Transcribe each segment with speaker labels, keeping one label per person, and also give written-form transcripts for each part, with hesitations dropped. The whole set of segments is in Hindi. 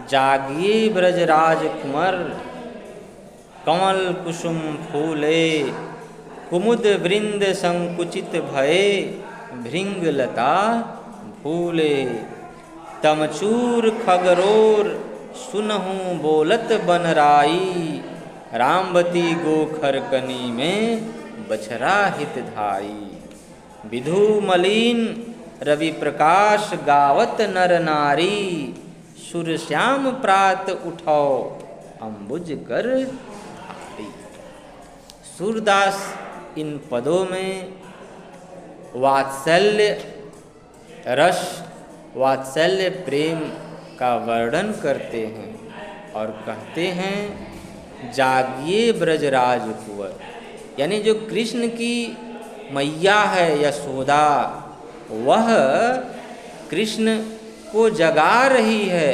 Speaker 1: जागिए ब्रजराज कुंवर, कमल कुसुम फूले, कुमुद वृंद संकुचित भये, भृंगलता भूले। तमचूर खगरोर सुनहु बोलत बनराई, रामवती गोखर कनी में बछरा हित धाई। विधु मलिन रवि प्रकाश गावत नर नारी, सुर श्याम प्रात उठौ अम्बुज कर भारी। सूरदास इन पदों में वात्सल्य रस, वात्सल्य प्रेम का वर्णन करते हैं और कहते हैं जागिए ब्रजराज कुंवर, यानी जो कृष्ण की मैया है यशोदा, वह कृष्ण को जगा रही है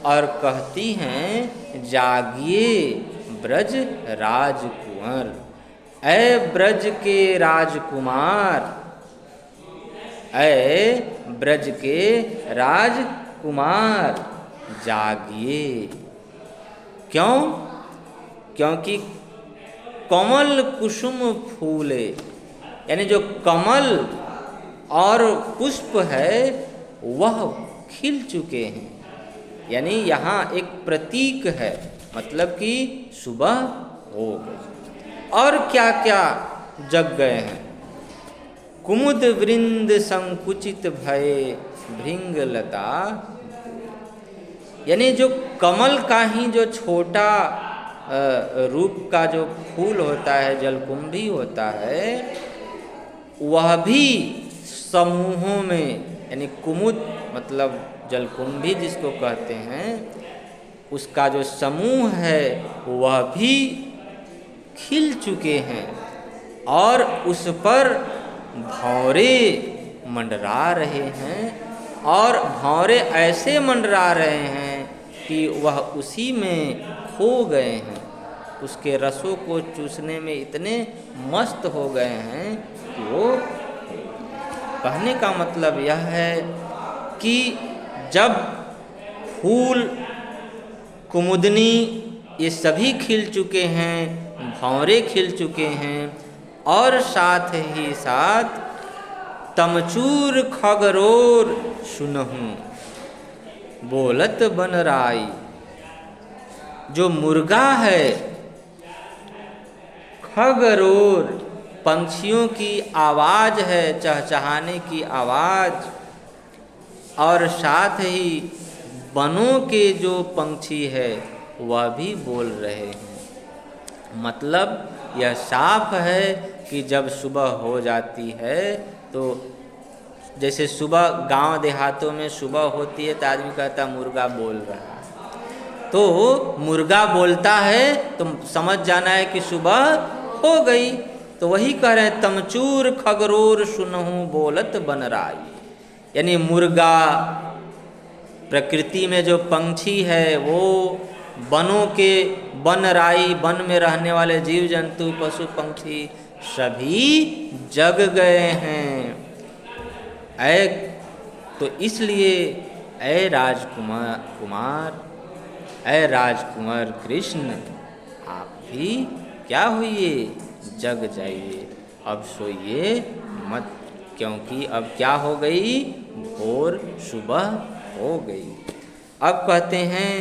Speaker 1: और कहती हैं जागिए ब्रज राजकुंवर, ऐ ब्रज के राजकुमार, ऐ ब्रज के राजकुमार जागिए। क्यों? क्योंकि कमल कुसुम फूले, यानी जो कमल और पुष्प है वह खिल चुके हैं, यानी यहाँ एक प्रतीक है, मतलब कि सुबह हो गई। और क्या क्या जग गए हैं? कुमुद वृंद संकुचित भये, भृंगलता, यानी जो कमल का ही जो छोटा रूप का जो फूल होता है, जलकुंभी होता है, वह भी समूहों में, यानी कुमुद मतलब जलकुंभी जिसको कहते हैं, उसका जो समूह है वह भी खिल चुके हैं और उस पर भौरे मंडरा रहे हैं, और भौरे ऐसे मंडरा रहे हैं कि वह उसी में खो गए हैं, उसके रसों को चूसने में इतने मस्त हो गए हैं कि वो, कहने का मतलब यह है कि जब फूल, कुमुदनी ये सभी खिल चुके हैं, भौरे खिल चुके हैं, और साथ ही साथ तमचूर खगरोर सुनहु बोलत बनराई, जो मुर्गा है, खगरोर पंछियों की आवाज़ है, चहचहाने की आवाज़, और साथ ही वनों के जो पंछी है वह भी बोल रहे हैं। मतलब यह साफ है कि जब सुबह हो जाती है तो जैसे सुबह गांव देहातों में सुबह होती है तो आदमी कहता मुर्गा बोल रहा है, तो मुर्गा बोलता है तो समझ जाना है कि सुबह हो गई। तो वही कह रहे हैं तमचूर खगरोर सुनहु बोलत बनराई, यानी मुर्गा, प्रकृति में जो पंछी है वो, वनों के बनराई, वन में रहने वाले जीव जंतु पशु पक्षी सभी जग गए हैं। तो इसलिए ऐ राजकुमार, ऐ राजकुमार कृष्ण, आप भी क्या हुए, जग जाइए, अब सोइए मत, क्योंकि अब क्या हो गई, भोर सुबह हो गई। अब कहते हैं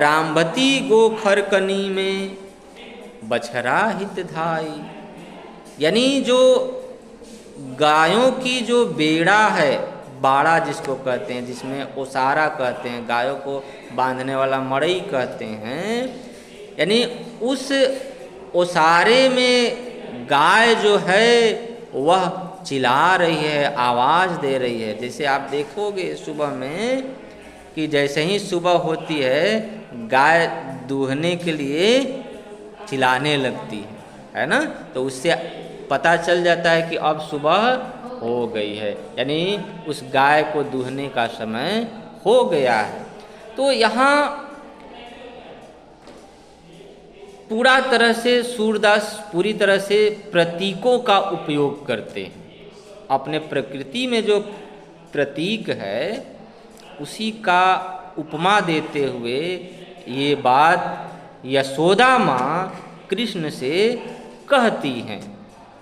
Speaker 1: रामवती गोखर कनी में बछरा हित धाई, यानी जो गायों की जो बेड़ा है, बाड़ा जिसको कहते हैं, जिसमें ओसारा कहते हैं, गायों को बांधने वाला मड़ई कहते हैं, यानी उस ओसारे में गाय जो है वह चिल्ला रही है, आवाज़ दे रही है। जैसे आप देखोगे सुबह में कि जैसे ही सुबह होती है गाय दूहने के लिए चिल्लाने लगती है ना, तो उससे पता चल जाता है कि अब सुबह हो गई है, यानी उस गाय को दूहने का समय हो गया है। तो यहाँ पूरा तरह से सूरदास पूरी तरह से प्रतीकों का उपयोग करते हैं। अपने प्रकृति में जो प्रतीक है उसी का उपमा देते हुए ये बात यशोदा माँ कृष्ण से कहती हैं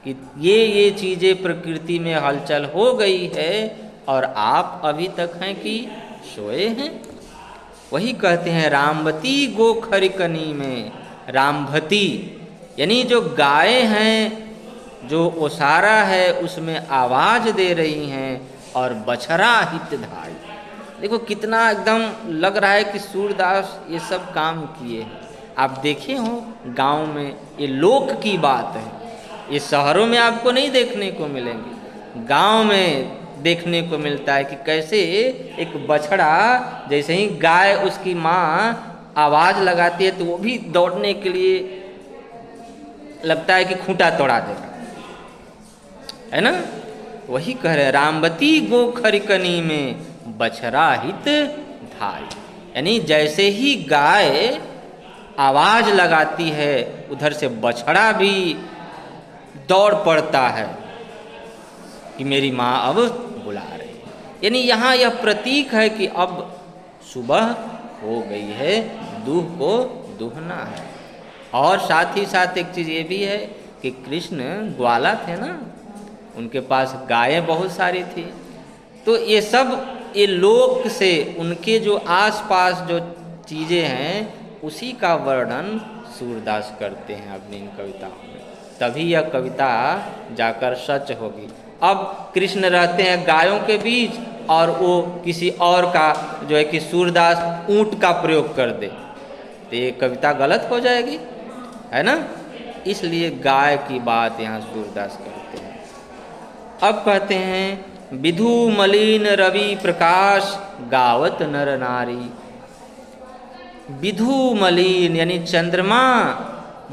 Speaker 1: कि ये चीज़ें प्रकृति में हलचल हो गई है और आप अभी तक हैं कि सोए हैं। वही कहते हैं रामवती गोखरिकनी में, रामभती यानी जो गाय हैं, जो ओसारा है उसमें आवाज़ दे रही हैं, और बछड़ा हितधारी। देखो कितना एकदम लग रहा है कि सूरदास ये सब काम किए हैं। आप देखे हो गांव में, ये लोक की बात है, ये शहरों में आपको नहीं देखने को मिलेंगे, गांव में देखने को मिलता है कि कैसे एक बछड़ा, जैसे ही गाय उसकी माँ आवाज़ लगाती है तो वो भी दौड़ने के लिए लगता है कि खूंटा तोड़ा देगा, है ना। वही कह रहे रामवती गोखरिकनी में बछड़ा हित धाई, यानी जैसे ही गाय आवाज़ लगाती है उधर से बछड़ा भी दौड़ पड़ता है कि मेरी माँ अब बुला रही है। यानी यहाँ यह प्रतीक है कि अब सुबह हो गई है, दूह को दूहना है। और साथ ही साथ एक चीज़ ये भी है कि कृष्ण ग्वाला थे ना, उनके पास गायें बहुत सारी थी, तो ये सब ये लोक से उनके जो आसपास जो चीज़ें हैं उसी का वर्णन सूरदास करते हैं अपनी इन कविताओं में, तभी यह कविता जाकर सच होगी। अब कृष्ण रहते हैं गायों के बीच और वो किसी और का जो है कि सूरदास ऊंट का प्रयोग कर दे तो ये कविता गलत हो जाएगी, है ना। इसलिए गाय की बात यहाँ सूरदास करते हैं। अब कहते हैं विधु मलिन रवि प्रकाश गावत नर नारी। विधु मलिन यानी चंद्रमा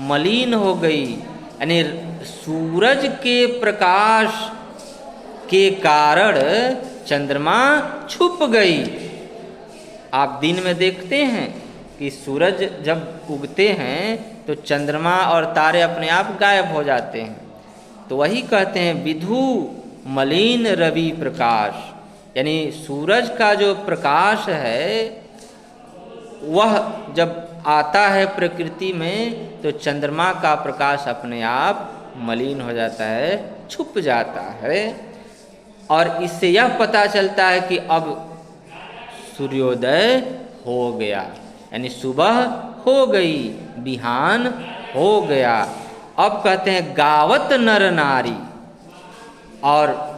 Speaker 1: मलिन हो गई, यानी सूरज के प्रकाश के कारण चंद्रमा छुप गई। आप दिन में देखते हैं कि सूरज जब उगते हैं तो चंद्रमा और तारे अपने आप गायब हो जाते हैं। तो वही कहते हैं विधु मलिन रवि प्रकाश, यानी सूरज का जो प्रकाश है वह जब आता है प्रकृति में तो चंद्रमा का प्रकाश अपने आप मलिन हो जाता है, छुप जाता है। और इससे यह पता चलता है कि अब सूर्योदय हो गया, यानी सुबह हो गई, बिहान हो गया। अब कहते हैं गावत नर नारी, और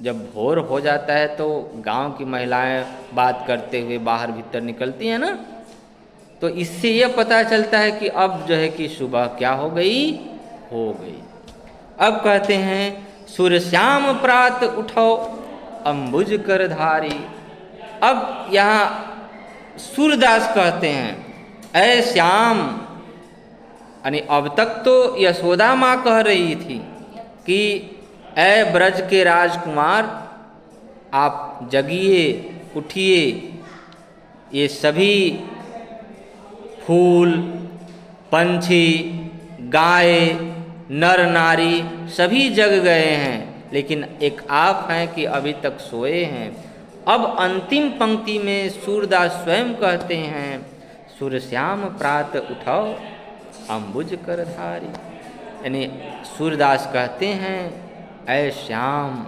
Speaker 1: जब भोर हो जाता है तो गांव की महिलाएं बात करते हुए बाहर भीतर निकलती हैं ना, तो इससे यह पता चलता है कि अब जो है कि सुबह क्या हो गई, हो गई। अब कहते हैं सूर्य श्याम प्रात उठो अंबुज कर धारी। अब यहाँ सूरदास कहते हैं ऐ श्याम, यानी अब तक तो यशोदा माँ कह रही थी कि ऐ ब्रज के राजकुमार आप जगिए, उठिए, ये सभी फूल, पंछी, गाय, नर नारी सभी जग गए हैं, लेकिन एक आप हैं कि अभी तक सोए हैं। अब अंतिम पंक्ति में सूरदास स्वयं कहते हैं सूर्य श्याम प्रात उठो अंबुज कर धारी, यानी सूरदास कहते हैं ऐ श्याम,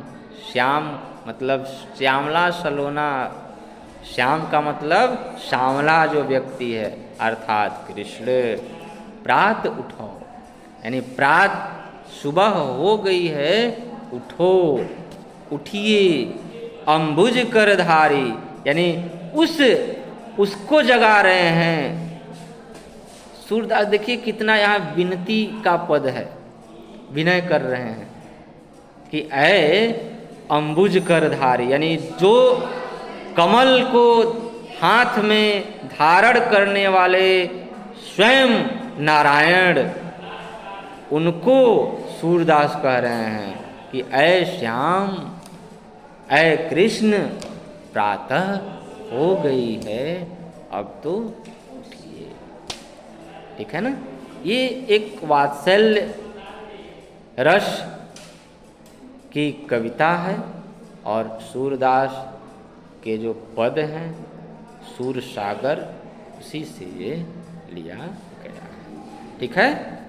Speaker 1: श्याम मतलब श्यामला सलोना, श्याम का मतलब श्यामला जो व्यक्ति है अर्थात कृष्ण। प्रात उठो यानी प्रात सुबह हो गई है, उठो, उठिए, अंबुज कर धारी, यानी उसको जगा रहे हैं। सूरदास देखिए कितना यहाँ विनती का पद है, विनय कर रहे हैं कि ऐ अंबुज कर धारी, यानी जो कमल को हाथ में धारण करने वाले स्वयं नारायण, उनको सूरदास कह रहे हैं कि ऐ श्याम, ऐ कृष्ण, प्रातः हो गई है, अब तो उठिए। ठीक है ना। ये एक वात्सल्य रस की कविता है और सूरदास के जो पद हैं, सूर सागर, उसी से ये लिया गया है। ठीक है।